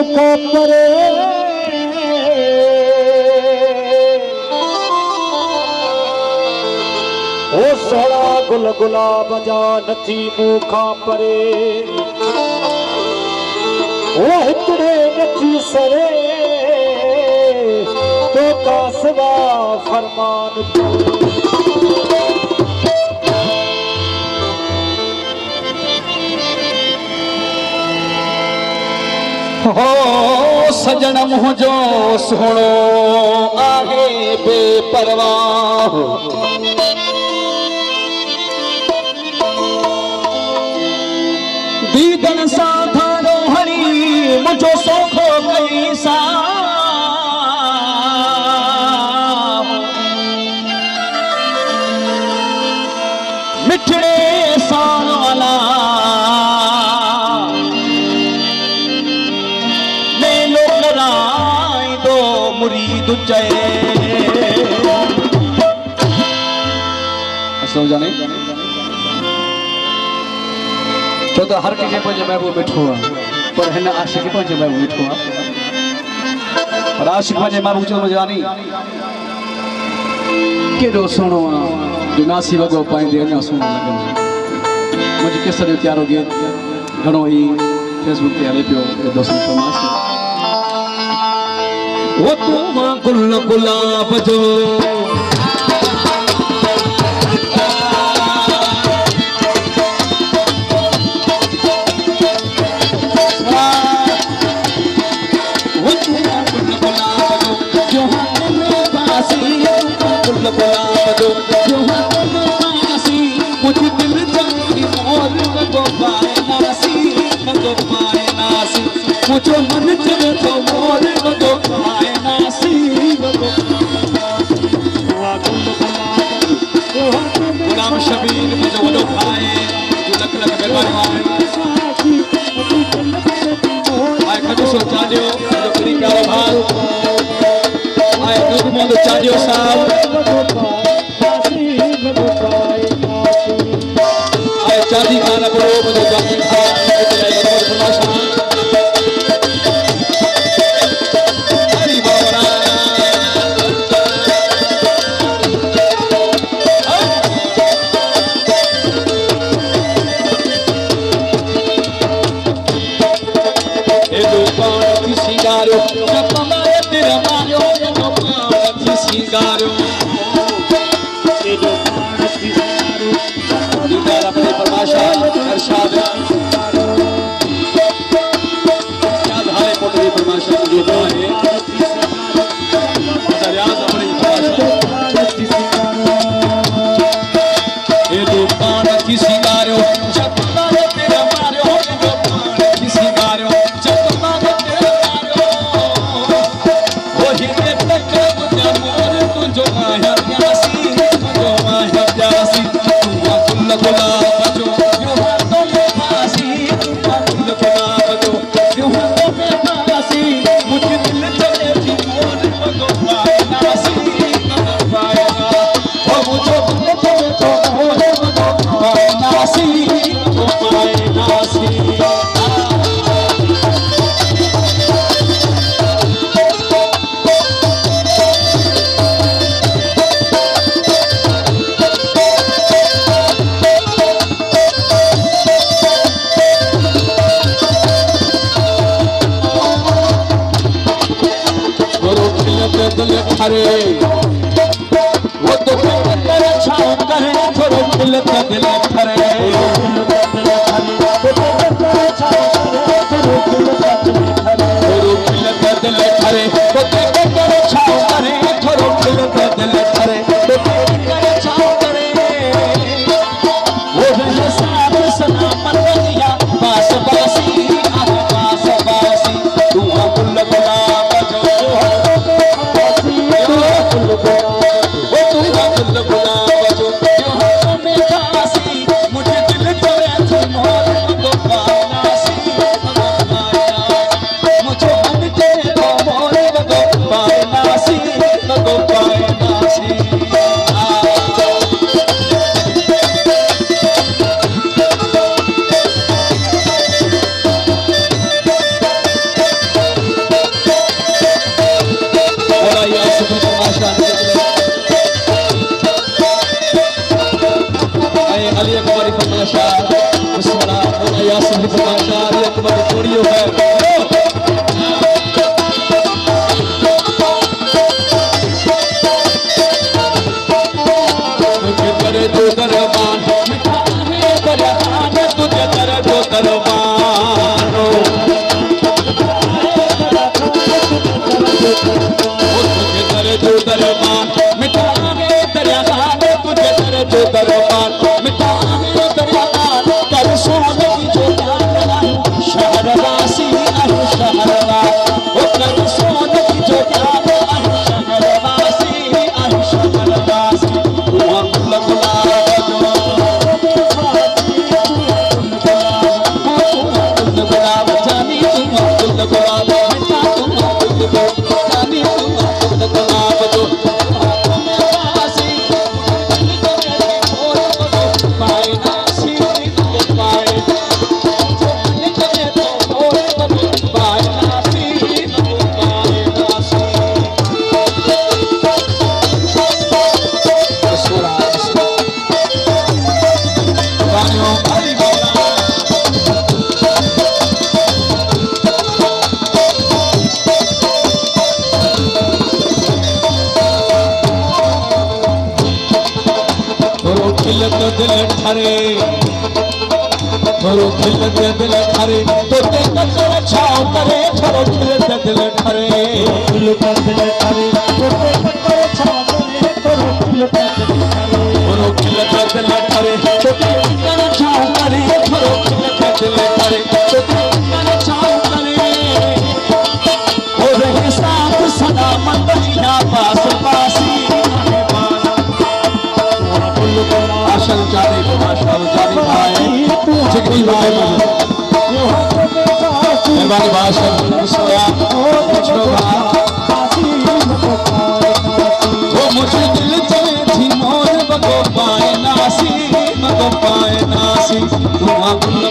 का परे ओ सोना गुल गुलाब जा नथी मुखा परे ओ हिकड़े नथी सरे तो का सवा फरमान हो सजन मुझो सोनो आगे बेपरवाह दीदन सा थारो हरी मुझो सोखो कैसा मिठड़े साला मुरीद जाने छो तो हर कंहिंखे पंहिंजो महबूब ॾिठो आहे पर हिन आशिक़ पंहिंजो महबूब ॾिठो आहे पर आशिक़ पंहिंजे महबूब चवंदो जानी केॾो सुहिणो आहे जो नासी वॻो पाईंदे अञा सुहिणो लॻंदो मुंहिंजी केसर जो प्यारो गीत घणो ई फेसबुक ते हले पियो दोस्तनि फरमाइश वो तुम गुल गुलाब जो वो तुम गुल गुलाब जो हमें बासी गुल गुलाब जो हमें बासी मुझे दिल जानी मोर को पाए नासी मुझे मन चले तो मोर को पाए गुलाम शबीर मुझे वॾो भाई जो लख लख महिरबानी आए खजूसो चाडियो जो बड़ी प्यारो भाई आए दूध मोद चाडियो साहब आए चांदी खाना बड़ो मुझे जाती था अरे वो तो तेरा छाव करे थोड़ा दिल खरे मुझे दिल दिल ठरे थोरो खिलते दिल ठरे तो ते कचर छाव करे थोरो खिलते दिल ठरे खिलता दिल ठरे तो ते कचर छाव करे थोरो खिलता दिल ठरे थोरो खिलते दिल ठरे तो ते कचर छाव करे थोरो खिलते दिल ठरे तो ते कचर छाव करे ओ रहे साथ सलामत या पास पासी आशल जाने माशा जाने भाई जिगरी भाई मेहरबानी भाषा मुस्लिया पूछो वो मुझे दिल चले थी मोर बको पाए नासी तुआ गुल